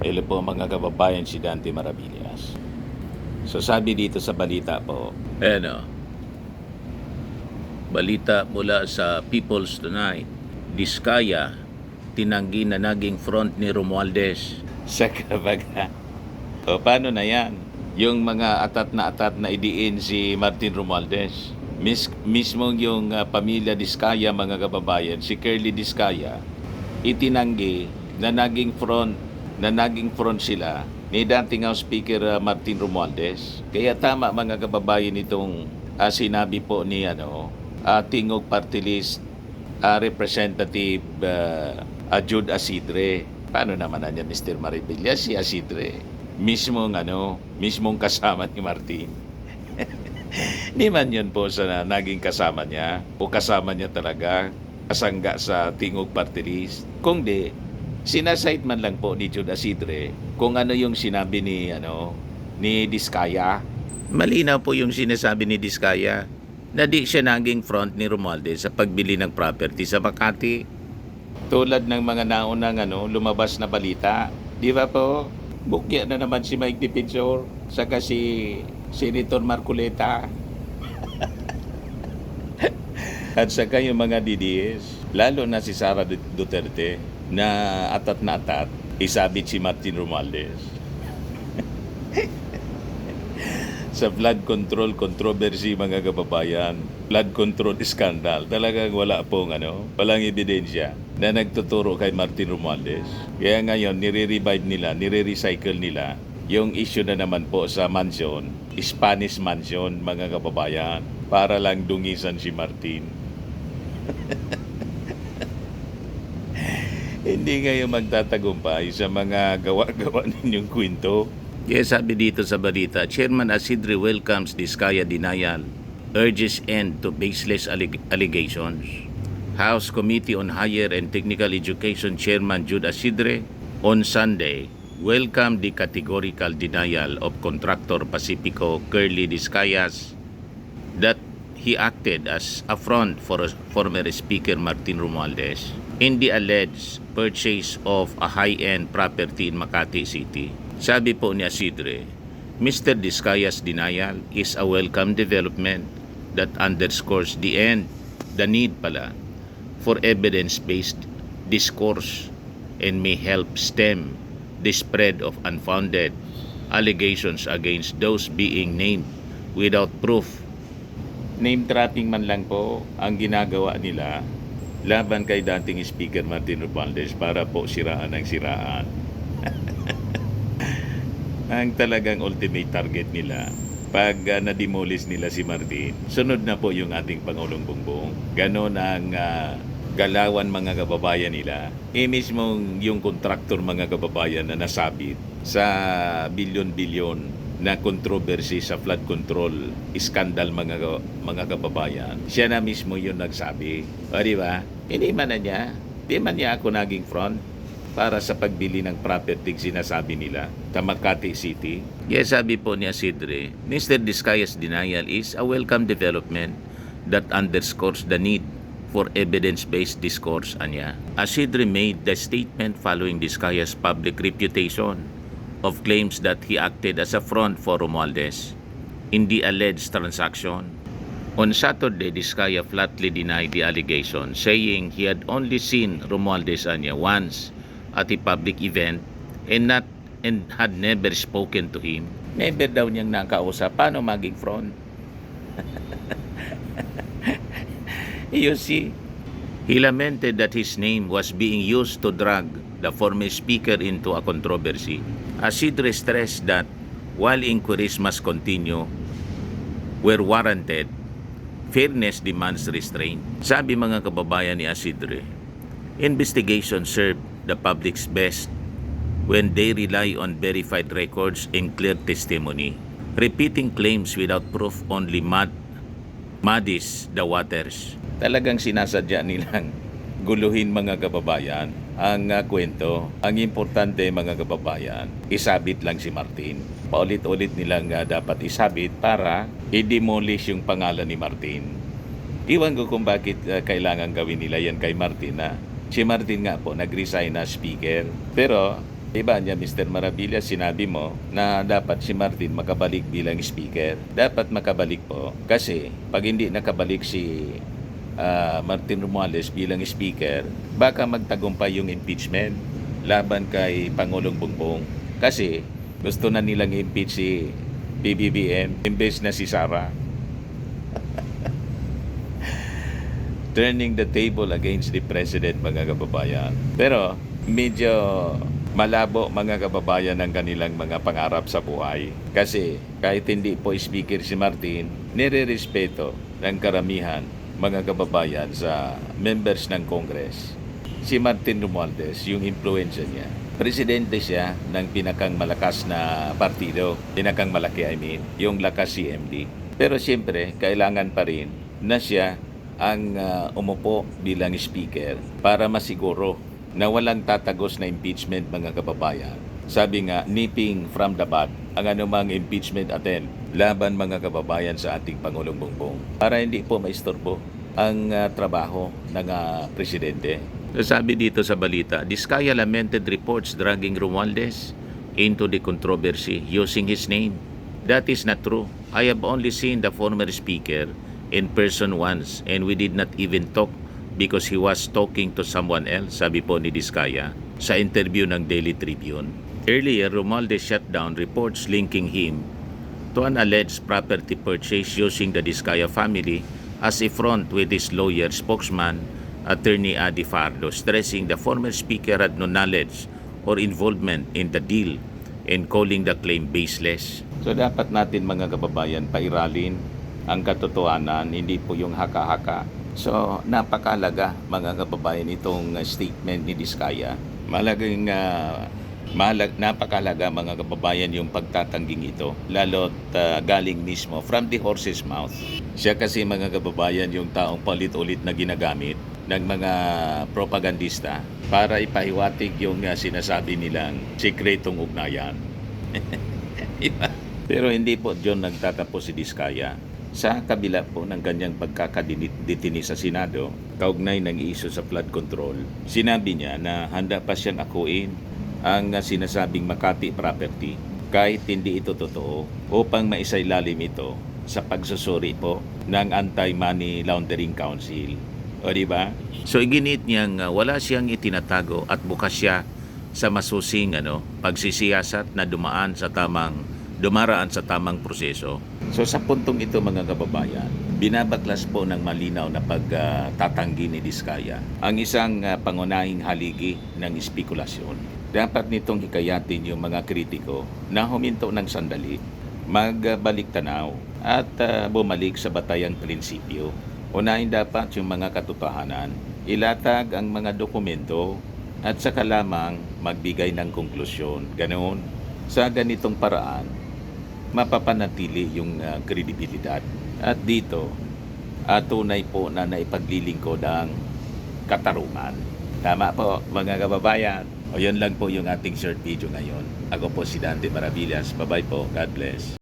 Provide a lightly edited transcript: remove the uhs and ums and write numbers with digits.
Hello po mga kababayan, si Dante Maravillas. So sabi dito sa balita po, balita mula sa People's Tonight, Diskaya, tinanggi na naging front ni Romualdez sa Carabaga. O paano na yan? Yung mga atat na idiin si Martin Romualdez. Mismo yung pamilya Diskaya, mga kababayan, si Curly Diskaya, itinanggi na naging front sila ni dating House Speaker Martin Romualdez. Kaya tama mga kababayan itong sinabi po ni Tingog Party List Representative Jude Asidre. Paano naman na niya Mr. Maribillas si Asidre? Mismong kasama ni Martin. Di man yun po sa naging kasama niya o kasama niya talaga kasangga sa Tingog Party List. Kung di, sinasite man lang po ni Jude Asidre kung ano yung sinabi ni Diskaya. Malinaw po yung sinasabi ni Diskaya na di siya naging front ni Romualdez sa pagbili ng property sa Makati. Tulad ng mga naunang lumabas na balita. Di ba po? Bukya na naman si Mike Defensor saka si Senator Marcoleta. At saka yung mga DDS, lalo na si Sara Duterte, na atat isabit si Martin Romualdez. Sa flood control controversy, mga kababayan, flood control scandal, talagang wala pong walang ebidensya na nagtuturo kay Martin Romualdez. Kaya ngayon, nire-revive nila, nire-recycle nila yung issue na naman po sa mansion, Spanish mansion, mga kababayan, para lang dungisan si Martin. Hindi kayo magtatagumpay sa mga gawa-gawa ninyong kwento. Kaya sabi dito sa balita, Chairman Asidre welcomes Diskaya denial, urges end to baseless allegations. House Committee on Higher and Technical Education Chairman Jude Asidre on Sunday welcomed the categorical denial of contractor Pacifico Curly Diskaya's that he acted as a front for former Speaker Martin Romualdez in the alleged purchase of a high-end property in Makati City. Sabi po ni Asidre, Mr. Diskaya's denial is a welcome development that underscores the need for evidence-based discourse and may help stem the spread of unfounded allegations against those being named without proof. Name dropping man lang po ang ginagawa nila laban kay dating Speaker Martin Romualdez para po siraan ang siraan. Ang talagang ultimate target nila, pag na-demolish nila si Martin, sunod na po yung ating Pangulong Bongbong. Ganon ang galawan mga kababayan nila. Mismong yung kontraktor mga kababayan na nasabit sa bilyon-bilyon na controversy sa flood control scandal mga kababayan. Siya na mismo yung nagsabi. O di ba? Hindi man niya ako naging front para sa pagbili ng property sinasabi nila sa Makati City. Yes, sabi po ni Asidre, Mr. Diskaya's denial is a welcome development that underscores the need for evidence-based discourse, anya. Asidre made the statement following Diskaya's public reputation of claims that he acted as a front for Romualdez in the alleged transaction. On Saturday, Diskaya flatly denied the allegation, saying he had only seen Romualdez anya once at a public event and had never spoken to him. Never daw niyang nakausap. Paano maging front? You see, he lamented that his name was being used to drag the former speaker into a controversy. Asidre stressed that while inquiries must continue where warranted, fairness demands restraint. Sabi mga kababayan ni Asidre, investigation serve the public's best when they rely on verified records and clear testimony. Repeating claims without proof only muddies the waters. Talagang sinasadya nilang guluhin mga kababayan ang kwento. Ang importante mga kababayan, isabit lang si Martin. Paulit-ulit nilang dapat isabit para i-demolish yung pangalan ni Martin. Iwan ko kung bakit kailangan gawin nila yan kay Martin na si Martin nga po nag-resign na speaker. Pero Diba niya, Mr. Maravilla, sinabi mo na dapat si Martin makabalik bilang speaker. Dapat makabalik po. Kasi pag hindi nakabalik si Martin Romualdez bilang speaker, baka magtagumpay yung impeachment laban kay Pangulong Bongbong. Kasi gusto na nilang impeach si PBBM imbes na si Sara. Turning the table against the president, mga kababayan. Pero medyo malabo, mga kababayan, ang kanilang mga pangarap sa buhay. Kasi kahit hindi po speaker si Martin, nire-respeto ng karamihan, mga kababayan, sa members ng Congress. Si Martin Romualdez, yung influensya niya, presidente siya ng pinakang malakas na partido, pinakang malaki, yung lakas CMD. Pero siyempre, kailangan pa rin na siya ang umupo bilang speaker para masiguro na walang tatagos na impeachment, mga kababayan. Sabi nga, nipping from the bud ang anumang impeachment attempt laban, mga kababayan, sa ating Pangulong Bongbong para hindi po maistorbo ang trabaho ng presidente. Sabi dito sa balita, Diskaya lamented reports dragging Romualdez into the controversy using his name. That is not true. I have only seen the former speaker in person once and we did not even talk because he was talking to someone else, sabi po ni Diskaya sa interview ng Daily Tribune. Earlier, Romualdez shut down reports linking him to an alleged property purchase using the Diskaya family as a front with his lawyer spokesman, Attorney Adi Fardo, stressing the former speaker had no knowledge or involvement in the deal and calling the claim baseless. So dapat natin, mga kababayan, pairalin ang katotohanan, hindi po yung haka-haka. So, napakalaga, mga kababayan, itong statement ni Diskaya. Napakalaga, mga kababayan, yung pagtatangging ito. Lalo't galing mismo from the horse's mouth. Siya kasi, mga kababayan, yung taong palit-ulit na ginagamit ng mga propagandista para ipahiwatig yung sinasabi nilang sikretong ugnayan. Pero hindi po diyon nagtatapos si Diskaya. Sa kabila po ng kanyang pagkakadetini sa Senado, kaugnay ng iso sa flood control, sinabi niya na handa pa siyang akuin ang sinasabing Makati property kahit hindi ito totoo upang maisailalim ito sa pagsusuri po ng Anti-Money Laundering Council. O diba? So iginit niyang wala siyang itinatago at bukas siya sa masusing pagsisiyasat na dumaraan sa tamang proseso. So sa puntong ito, mga kababayan, binabaklas po ng malinaw na pagtatanggi ni Diskaya ang isang pangunahing haligi ng espekulasyon. Dapat nitong hikayatin yung mga kritiko na huminto ng sandali, magbalik tanaw at bumalik sa batayang prinsipyo. Unahin dapat yung mga katotohanan, ilatag ang mga dokumento at saka lamang magbigay ng konklusyon. Ganoon. Sa ganitong paraan, mapapanatili yung kredibilidad. At dito, tunay po na naipaglilingkod ang katarungan. Tama po, mga kababayan. O yun lang po yung ating short video ngayon. Ako po si Dante Maravillas. Bye-bye po. God bless.